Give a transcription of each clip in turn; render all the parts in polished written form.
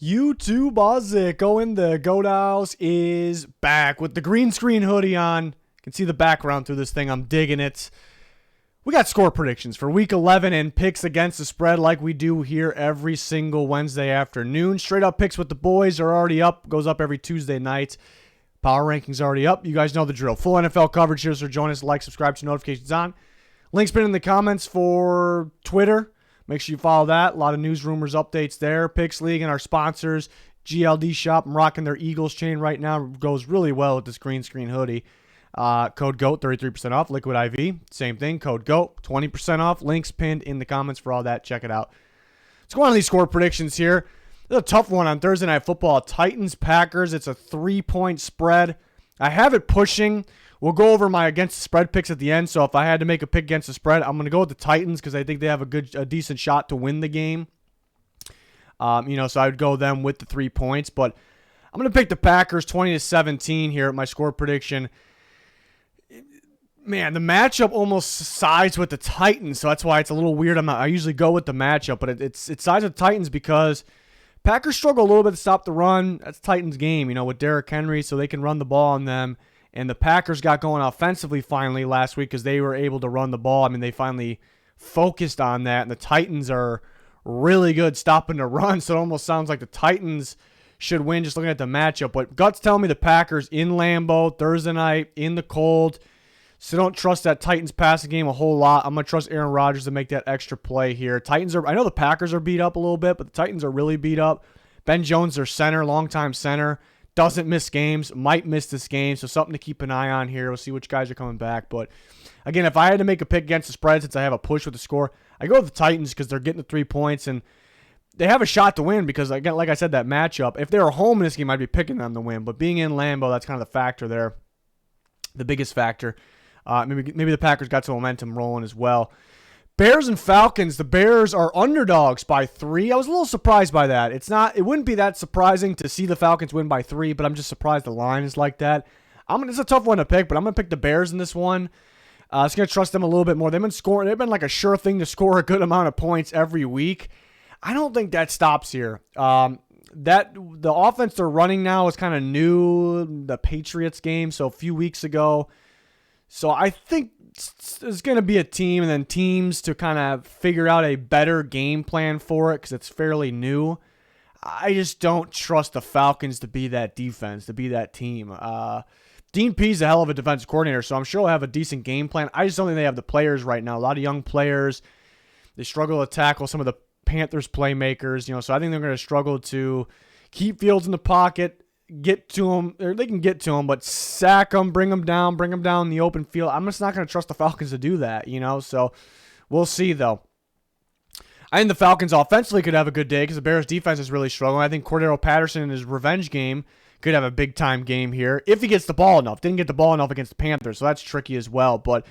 YouTube Ozzico in the Godows is back with the green screen hoodie on. You can see the background through this thing. I'm digging it. We got score predictions for Week 11 and picks against the spread like we do here every single Wednesday afternoon. Straight up picks with the boys are already up. Goes up every Tuesday night. Power rankings already up. You guys know the drill. Full NFL coverage here, so join us. Like, subscribe, to notifications on. Links been in the comments for Twitter. Make sure you follow that. A lot of news, rumors, updates there. Picks League and our sponsors, GLD Shop. I'm rocking their Eagles chain right now. Goes really well with this green screen hoodie. Code GOAT, 33% off. Liquid IV, same thing. Code GOAT, 20% off. Links pinned in the comments for all that. Check it out. Let's go on to these score predictions here. This is a tough one on Thursday Night Football. Titans-Packers. It's a 3-point spread. I have it pushing. We'll go over my against the spread picks at the end. So if I had to make a pick against the spread, I'm going to go with the Titans because I think they have a decent shot to win the game. So I would go them with the 3 points. But I'm going to pick the Packers 20-17 here at my score prediction. Man, the matchup almost sides with the Titans, so that's why it's a little weird. I usually go with the matchup, but it sides with the Titans because Packers struggle a little bit to stop the run. That's Titans' game, with Derrick Henry, so they can run the ball on them. And the Packers got going offensively finally last week because they were able to run the ball. I mean, they finally focused on that, and the Titans are really good stopping the run, so it almost sounds like the Titans should win just looking at the matchup. But guts tell me the Packers in Lambeau, Thursday night, in the cold. So don't trust that Titans passing game a whole lot. I'm going to trust Aaron Rodgers to make that extra play here. I know the Packers are beat up a little bit, but the Titans are really beat up. Ben Jones, their center, longtime center, doesn't miss games, might miss this game, so something to keep an eye on here. We'll see which guys are coming back. But again, if I had to make a pick against the spread since I have a push with the score, I go with the Titans because they're getting the 3 points, and they have a shot to win because, again, like I said, that matchup, if they were home in this game, I'd be picking them to win. But being in Lambeau, that's kind of the factor there, the biggest factor. Maybe the Packers got some momentum rolling as well. Bears and Falcons. The Bears are underdogs by 3. I was a little surprised by that. It wouldn't be that surprising to see the Falcons win by 3, but I'm just surprised the line is like that. It's a tough one to pick, but I'm gonna pick the Bears in this one. I'm just gonna trust them a little bit more. They've been like a sure thing to score a good amount of points every week. I don't think that stops here. The offense they're running now is kind of new. The Patriots game, so a few weeks ago. So I think there's going to be a team and then teams to kind of figure out a better game plan for it because it's fairly new. I just don't trust the Falcons to be that defense, to be that team. Dean Pease a hell of a defensive coordinator, so I'm sure he'll have a decent game plan. I just don't think they have the players right now. A lot of young players. They struggle to tackle some of the Panthers playmakers, so I think they're going to struggle to keep Fields in the pocket, get to him, or they can get to him, but sack him, bring him down in the open field. I'm just not going to trust the Falcons to do that, so we'll see, though. I think the Falcons offensively could have a good day because the Bears defense is really struggling. I think Cordero Patterson in his revenge game could have a big-time game here if he gets the ball enough. Didn't get the ball enough against the Panthers, so that's tricky as well, but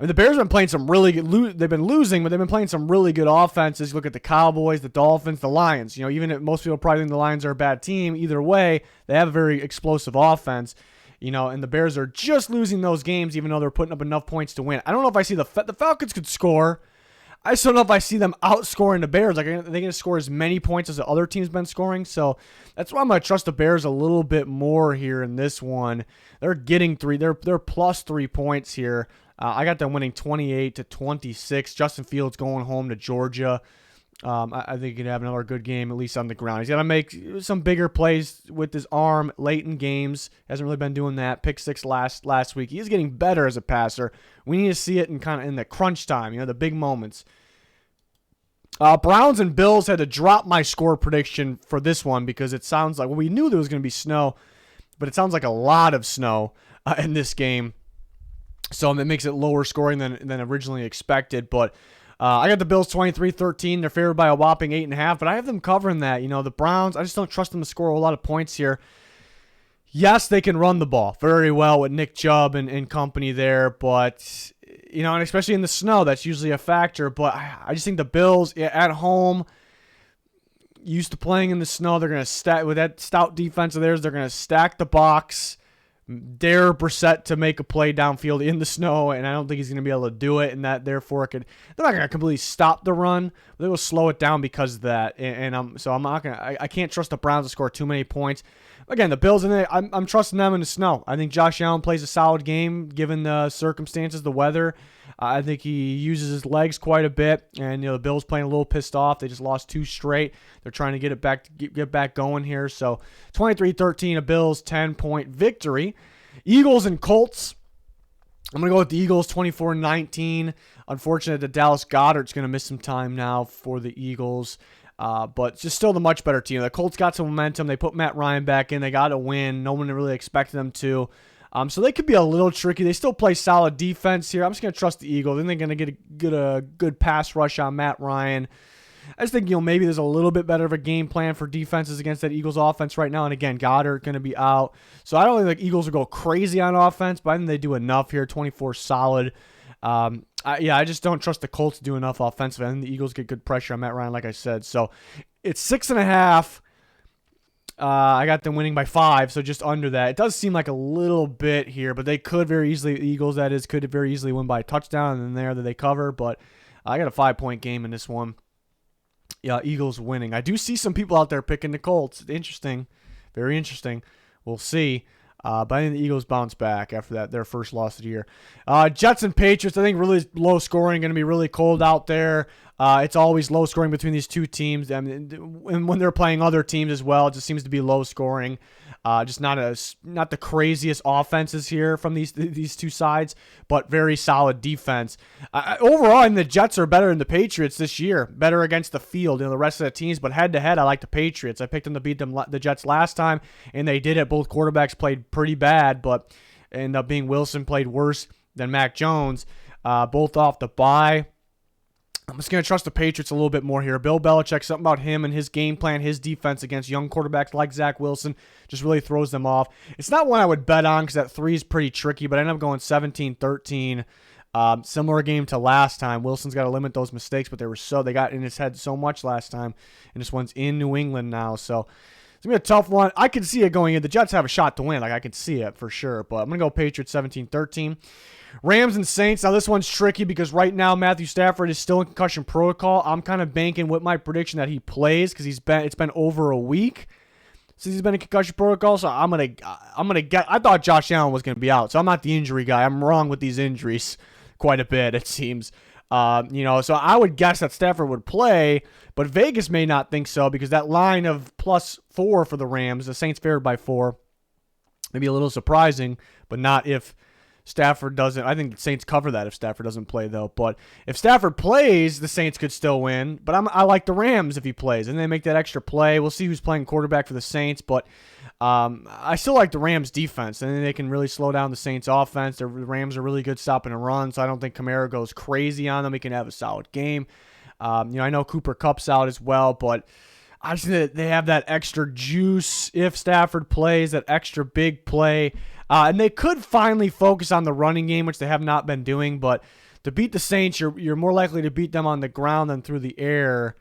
the Bears have been playing some really good. They've been losing, but they've been playing some really good offenses. You look at the Cowboys, the Dolphins, the Lions. Even if most people probably think the Lions are a bad team, either way, they have a very explosive offense. And the Bears are just losing those games, even though they're putting up enough points to win. I don't know if I see the Falcons could score. I just don't know if I see them outscoring the Bears. Like, are they going to score as many points as the other team's been scoring? So that's why I'm going to trust the Bears a little bit more here in this one. They're getting 3. They're plus 3 points here. I got them winning 28-26. Justin Fields going home to Georgia. I think he could have another good game, at least on the ground. He's got to make some bigger plays with his arm late in games. Hasn't really been doing that. Pick 6 last week. He is getting better as a passer. We need to see it in the crunch time, the big moments. Browns and Bills had to drop my score prediction for this one because it sounds like, we knew there was going to be snow, but it sounds like a lot of snow in this game. So that makes it lower scoring than originally expected. But I got the Bills 23-13. They're favored by a whopping 8.5. But I have them covering that. The Browns, I just don't trust them to score a lot of points here. Yes, they can run the ball very well with Nick Chubb and company there. But, and especially in the snow, that's usually a factor. But I just think the Bills at home, used to playing in the snow, they're going to stack with that stout defense of theirs. They're going to stack the box. dare Brissett to make a play downfield in the snow, and I don't think he's going to be able to do it, and that therefore they're not going to completely stop the run, but they will slow it down because of that, so I'm not going to, I can't trust the Browns to score too many points. Again, the Bills, I'm trusting them in the snow. I think Josh Allen plays a solid game given the circumstances, the weather. I think he uses his legs quite a bit, and the Bills playing a little pissed off. They just lost 2 straight. They're trying to get back going here. So 23-13, a Bills 10-point victory. Eagles and Colts. I'm going to go with the Eagles 24-19. Unfortunately, the Dallas Goedert's going to miss some time now for the Eagles. But just still the much better team. The Colts got some momentum. They put Matt Ryan back in. They got a win. No one really expected them to. So they could be a little tricky. They still play solid defense here. I'm just going to trust the Eagles. I think they're going to get a good pass rush on Matt Ryan. I just think, maybe there's a little bit better of a game plan for defenses against that Eagles offense right now. And again, Goddard going to be out. So I don't think the Eagles will go crazy on offense, but I think they do enough here. 24 solid. I just don't trust the Colts to do enough offensively. I think the Eagles get good pressure on Matt Ryan, like I said. So it's 6.5. I got them winning by 5, so just under that. It does seem like a little bit here, but they could very easily, the Eagles that is, could very easily win by a touchdown, and then there that they cover. But I got a 5-point game in this one. Yeah, Eagles winning. I do see some people out there picking the Colts. Interesting. Very interesting. We'll see. But I think the Eagles bounce back after that, their first loss of the year. Jets and Patriots, I think really low scoring, going to be really cold out there. It's always low scoring between these two teams. I mean, and when they're playing other teams as well, it just seems to be low scoring. Just not the craziest offenses here from these two sides, but very solid defense. Overall, and the Jets are better than the Patriots this year, better against the field, the rest of the teams. But head to head, I like the Patriots. I picked them to beat the Jets last time, and they did it. Both quarterbacks played pretty bad, but ended up being Wilson played worse than Mac Jones. Both off the bye. I'm just going to trust the Patriots a little bit more here. Bill Belichick, something about him and his game plan, his defense against young quarterbacks like Zach Wilson just really throws them off. It's not one I would bet on because that 3 is pretty tricky, but I end up going 17-13. Similar game to last time. Wilson's got to limit those mistakes, but they got in his head so much last time, and this one's in New England now, so it's going to be a tough one. I can see it going in. The Jets have a shot to win. I can see it for sure, but I'm going to go Patriots 17-13. Rams and Saints. Now, this one's tricky because right now Matthew Stafford is still in concussion protocol. I'm kind of banking with my prediction that he plays because it's been over a week since he's been in concussion protocol. So I'm gonna get. I thought Josh Allen was gonna be out, so I'm not the injury guy. I'm wrong with these injuries quite a bit, it seems. So I would guess that Stafford would play, but Vegas may not think so because that line of +4 for the Rams, the Saints favored by 4, maybe a little surprising, but not if Stafford doesn't. I think the Saints cover that if Stafford doesn't play, though. But if Stafford plays, the Saints could still win. But I like the Rams if he plays, and they make that extra play. We'll see who's playing quarterback for the Saints, but I still like the Rams' defense, and then they can really slow down the Saints' offense. The Rams are really good stopping and run, so I don't think Kamara goes crazy on them. He can have a solid game. I know Cooper Kupp's out as well, but I just think that they have that extra juice if Stafford plays, that extra big play. And they could finally focus on the running game, which they have not been doing. But to beat the Saints, you're more likely to beat them on the ground than through the air.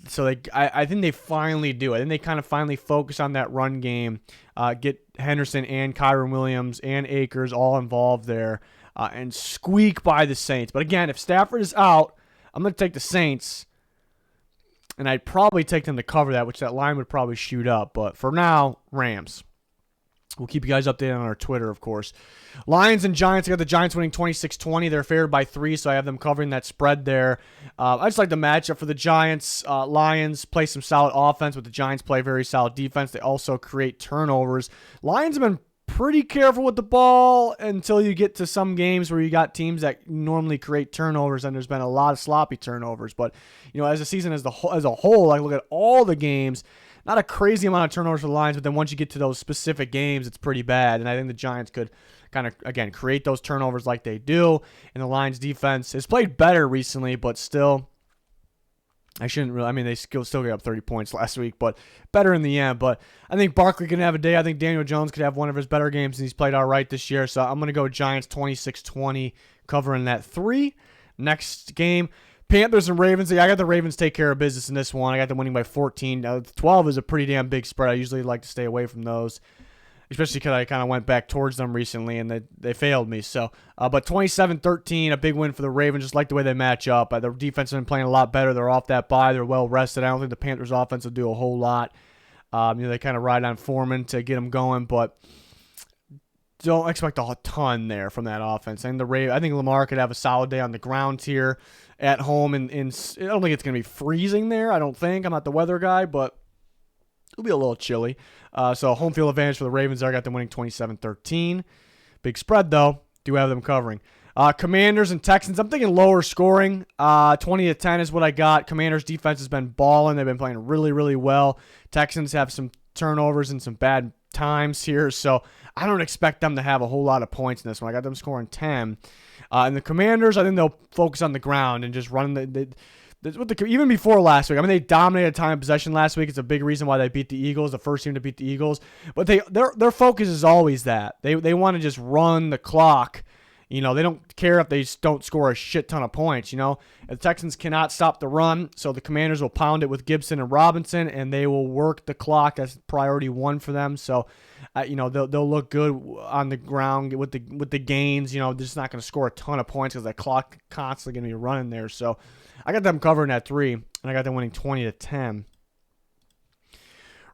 So I think they finally do. I think they kind of finally focus on that run game, get Henderson and Kyron Williams and Akers all involved there, and squeak by the Saints. But again, if Stafford is out, I'm going to take the Saints. And I'd probably take them to cover that, which that line would probably shoot up. But for now, Rams. We'll keep you guys updated on our Twitter, of course. Lions and Giants. I got the Giants winning 26-20. They're favored by 3, so I have them covering that spread there. I just like the matchup for the Giants. Lions play some solid offense, but the Giants play very solid defense. They also create turnovers. Lions have been pretty careful with the ball until you get to some games where you got teams that normally create turnovers, and there's been a lot of sloppy turnovers. But as a season as a whole, I look at all the games. Not a crazy amount of turnovers for the Lions, but then once you get to those specific games, it's pretty bad. And I think the Giants could kind of, again, create those turnovers like they do. And the Lions defense has played better recently, but still, they still got up 30 points last week, but better in the end. But I think Barkley can have a day. I think Daniel Jones could have one of his better games, and he's played all right this year. So I'm going to go Giants 26-20, covering that 3. Next game, Panthers and Ravens. I got the Ravens take care of business in this one. I got them winning by 14. 12 is a pretty damn big spread. I usually like to stay away from those. especially because I kind of went back towards them recently and they failed me. So, but 27-13, a big win for the Ravens. Just like the way they match up. Their defense has been playing a lot better. They're off that bye. They're well rested. I don't think the Panthers' offense will do a whole lot. They kind of ride on Foreman to get them going, but don't expect a ton there from that offense. And I think Lamar could have a solid day on the ground here at home. And I don't think it's going to be freezing there. I don't think. I'm not the weather guy, but it'll be a little chilly. So home field advantage for the Ravens there. I got them winning 27-13. Big spread, though. Do have them covering. Commanders and Texans. I'm thinking lower scoring. 20-10 is what I got. Commanders' defense has been balling. They've been playing really, really well. Texans have some turnovers and some bad times here, so I don't expect them to have a whole lot of points in this one. I got them scoring 10. And the Commanders, I think they'll focus on the ground and just run even before last week. I mean, they dominated time of possession last week. It's a big reason why they beat the Eagles, the first team to beat the Eagles. But their focus is always that. They want to just run the clock. They don't care if they don't score a shit ton of points, The Texans cannot stop the run, so the Commanders will pound it with Gibson and Robinson, and they will work the clock. That's priority one for them. So, they'll look good on the ground with the gains. They're just not going to score a ton of points because the clock constantly going to be running there. So, I got them covering at 3, and I got them winning 20-10.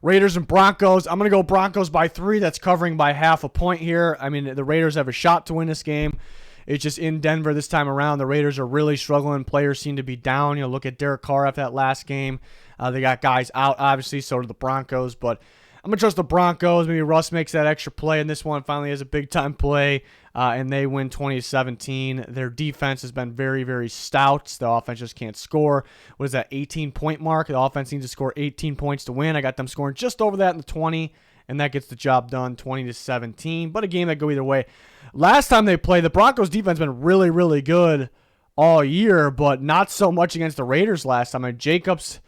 Raiders and Broncos. I'm going to go Broncos by 3. That's covering by half a point here. I mean, the Raiders have a shot to win this game. It's just in Denver this time around. The Raiders are really struggling. Players seem to be down. Look at Derek Carr after that last game. They got guys out, obviously, so do the Broncos. But I'm going to trust the Broncos. Maybe Russ makes that extra play, and this one finally has a big-time play, and they win 20-17. Their defense has been very, very stout. The offense just can't score. What is that, 18-point mark? The offense needs to score 18 points to win. I got them scoring just over that in the 20, and that gets the job done, 20-17. But a game that go either way. Last time they played, the Broncos' defense has been really, really good all year, but not so much against the Raiders last time. Jacobs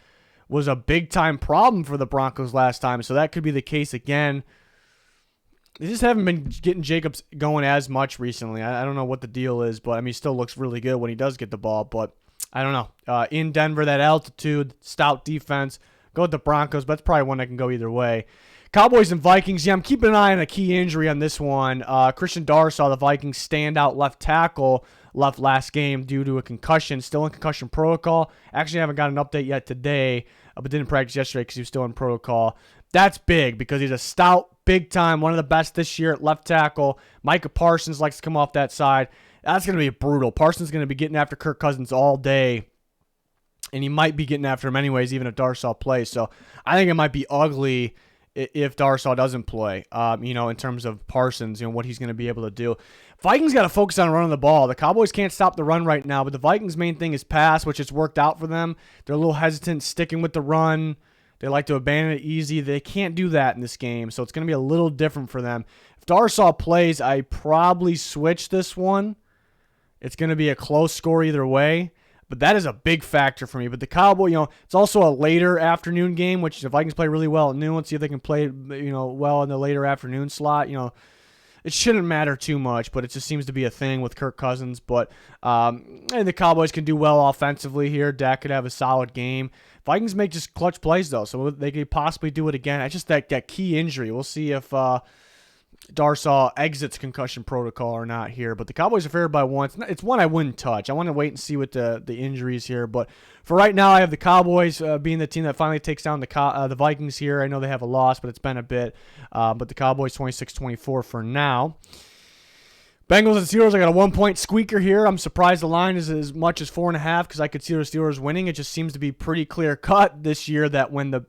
was a big-time problem for the Broncos last time, so that could be the case again. They just haven't been getting Jacobs going as much recently. I don't know what the deal is, but he still looks really good when he does get the ball, but I don't know. In Denver, that altitude, stout defense, go with the Broncos, but that's probably one that can go either way. Cowboys and Vikings, I'm keeping an eye on a key injury on this one. Christian Darsaw, the Vikings standout left tackle, left last game due to a concussion, still in concussion protocol. Actually, I haven't got an update yet today, but didn't practice yesterday because he was still in protocol. That's big because he's a stout, big time, one of the best this year at left tackle. Micah Parsons likes to come off that side. That's going to be brutal. Parsons is going to be getting after Kirk Cousins all day, and he might be getting after him anyways, even if Darsaw plays. So I think it might be ugly if Darsaw doesn't play, in terms of Parsons, what he's going to be able to do. Vikings got to focus on running the ball. The Cowboys can't stop the run right now, but the Vikings' main thing is pass, which has worked out for them. They're a little hesitant sticking with the run. They like to abandon it easy. They can't do that in this game, so it's going to be a little different for them. If Darsaw plays, I probably switch this one. It's going to be a close score either way. But that is a big factor for me. But the Cowboy, it's also a later afternoon game, which the Vikings play really well at noon. Let's see if they can play, well in the later afternoon slot. It shouldn't matter too much, but it just seems to be a thing with Kirk Cousins. But and the Cowboys can do well offensively here. Dak could have a solid game. Vikings make just clutch plays, though, so they could possibly do it again. I just that key injury. We'll see if Darsaw exits concussion protocol or not here, but the Cowboys are favored by 1. It's one I wouldn't touch. I want to wait and see what the injuries here, but for right now, I have the Cowboys being the team that finally takes down the Vikings here. I know they have a loss, but it's been a bit, but the Cowboys 26-24 for now. Bengals and Steelers, I got a 1-point squeaker here. I'm surprised the line is as much as 4.5 because I could see the Steelers winning. It just seems to be pretty clear cut this year that when the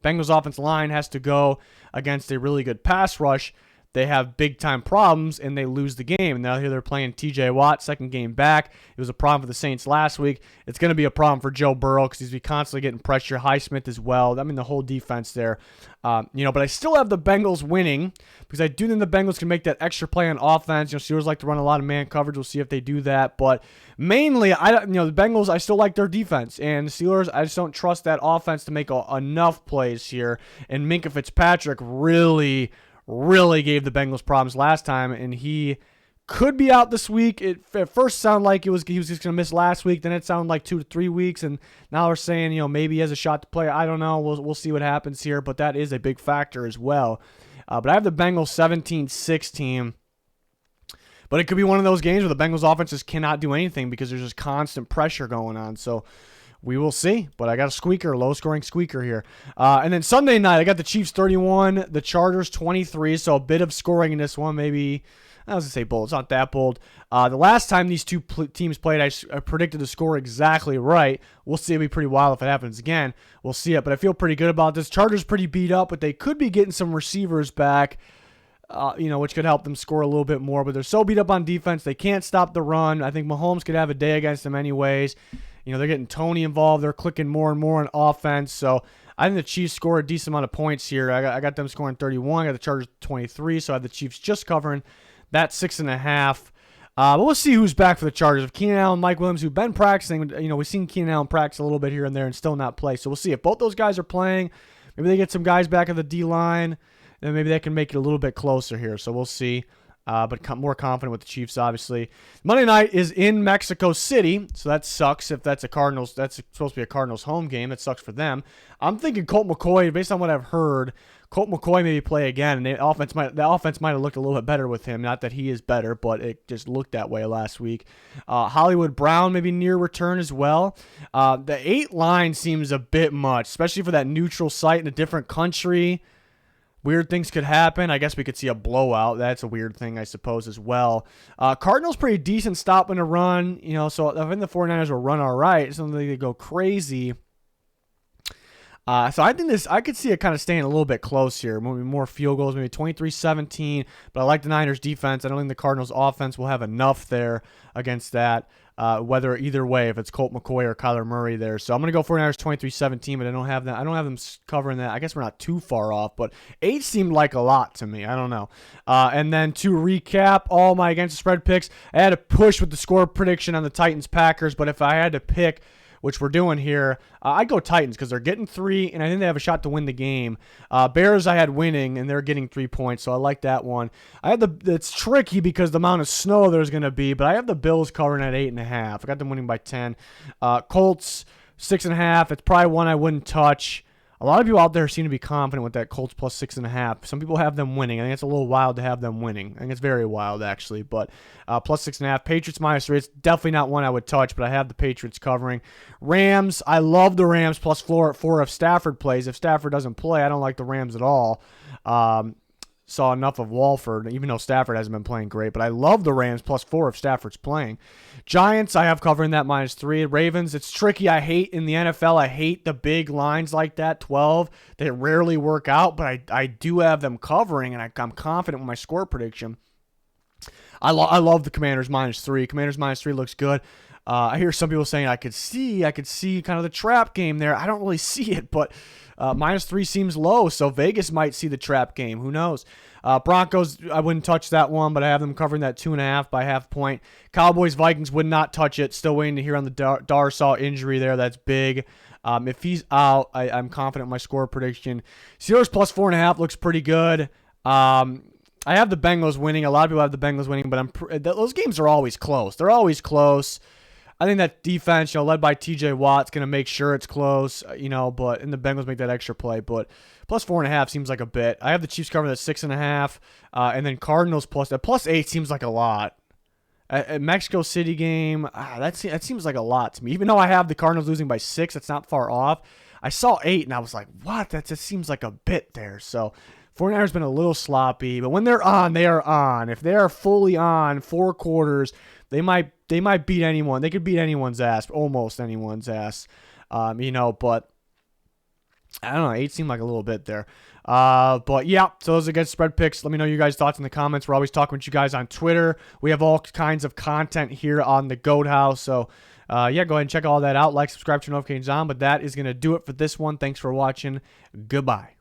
Bengals offensive line has to go against a really good pass rush, they have big-time problems, and they lose the game. And now here they're playing T.J. Watt, second game back. It was a problem for the Saints last week. It's going to be a problem for Joe Burrow because he's constantly getting pressure. Highsmith as well. The whole defense there. But I still have the Bengals winning because I do think the Bengals can make that extra play on offense. Steelers like to run a lot of man coverage. We'll see if they do that. But mainly, the Bengals, I still like their defense. And the Steelers, I just don't trust that offense to make enough plays here. And Minkah Fitzpatrick really gave the Bengals problems last time, and he could be out this week. It at first sounded like he was just going to miss last week. Then it sounded like 2 to 3 weeks, and now they're saying maybe he has a shot to play. I don't know. We'll see what happens here, but that is a big factor as well. But I have the Bengals 17-16. But it could be one of those games where the Bengals offense just cannot do anything because there's just constant pressure going on. So we will see. But I got a squeaker, low-scoring squeaker here. And then Sunday night, I got the Chiefs 31, the Chargers 23. So a bit of scoring in this one, maybe. I was going to say bold. It's not that bold. The last time these two teams played, I predicted the score exactly right. We'll see. It'll be pretty wild if it happens again. We'll see it. But I feel pretty good about this. Chargers pretty beat up, but they could be getting some receivers back. Which could help them score a little bit more. But they're so beat up on defense, they can't stop the run. I think Mahomes could have a day against them anyways. They're getting Tony involved. They're clicking more and more on offense. So I think the Chiefs score a decent amount of points here. I got them scoring 31. I got the Chargers 23. So I have the Chiefs just covering that 6.5. But we'll see who's back for the Chargers. If Keenan Allen, Mike Williams, who've been practicing, we've seen Keenan Allen practice a little bit here and there and still not play. So we'll see if both those guys are playing. Maybe they get some guys back at the D-line. Then maybe they can make it a little bit closer here. So we'll see. But more confident with the Chiefs, obviously. Monday night is in Mexico City, so that sucks. If that's that's supposed to be a Cardinals home game, that sucks for them. I'm thinking Colt McCoy, based on what I've heard, Colt McCoy maybe play again, and the offense might have looked a little bit better with him. Not that he is better, but it just looked that way last week. Hollywood Brown maybe near return as well. The 8 line seems a bit much, especially for that neutral site in a different country. Weird things could happen. I guess we could see a blowout. That's a weird thing, I suppose, as well. Cardinals pretty decent stopping the run. So I think the 49ers will run all right. It's something they go crazy. So I think I could see it kind of staying a little bit close here. Maybe more field goals, maybe 23-17. But I like the Niners defense. I don't think the Cardinals offense will have enough there against that. Whether either way, if it's Colt McCoy or Kyler Murray there. So I'm going to go 49ers 23-17, but I don't have them covering that. I guess we're not too far off, but 8 seemed like a lot to me. I don't know. And then to recap all my against the spread picks, I had to push with the score prediction on the Titans-Packers, but if I had to pick, which we're doing here, I'd go Titans because they're getting 3, and I think they have a shot to win the game. Bears I had winning, and they're getting 3 points, so I like that one. It's tricky because the amount of snow there's going to be, but I have the Bills covering at 8.5. I got them winning by 10. Colts 6.5. It's probably one I wouldn't touch. A lot of people out there seem to be confident with that Colts plus 6.5. Some people have them winning. I think it's a little wild to have them winning. I think it's very wild, actually. But plus 6.5. Patriots -3. It's definitely not one I would touch, but I have the Patriots covering. Rams, I love the Rams plus 4 if Stafford plays. If Stafford doesn't play, I don't like the Rams at all. Saw enough of Walford, even though Stafford hasn't been playing great. But I love the Rams plus 4 if Stafford's playing. Giants, I have covering that -3. Ravens, it's tricky. In the NFL, I hate the big lines like that, 12. They rarely work out, but I do have them covering, and I'm confident with my score prediction. I love the Commanders -3. Commanders -3 looks good. I hear some people saying I could see kind of the trap game there. I don't really see it, but -3 seems low, so Vegas might see the trap game. Who knows? Broncos, I wouldn't touch that one, but I have them covering that 2.5 by half point. Cowboys, Vikings would not touch it. Still waiting to hear on the Darsaw injury there. That's big. If he's out, I'm confident in my score prediction. Steelers plus 4.5 looks pretty good. I have the Bengals winning. A lot of people have the Bengals winning, but those games are always close. They're always close. I think that defense, led by TJ Watt's going to make sure it's close, and the Bengals make that extra play. But plus 4.5 seems like a bit. I have the Chiefs covering at 6.5, and then Cardinals plus 8 seems like a lot. A Mexico City game, that seems like a lot to me. Even though I have the Cardinals losing by 6, it's not far off. I saw 8, and I was like, what? That just seems like a bit there. So 49ers been a little sloppy, but when they're on, they are on. If they are fully on 4 quarters, they might beat anyone. They could beat anyone's ass, almost anyone's ass, but I don't know. 8 seemed like a little bit there. But yeah, so those are against spread picks. Let me know your guys' thoughts in the comments. We're always talking with you guys on Twitter. We have all kinds of content here on the Goat House. So go ahead and check all that out. Like, subscribe, turn notifications on. But that is going to do it for this one. Thanks for watching. Goodbye.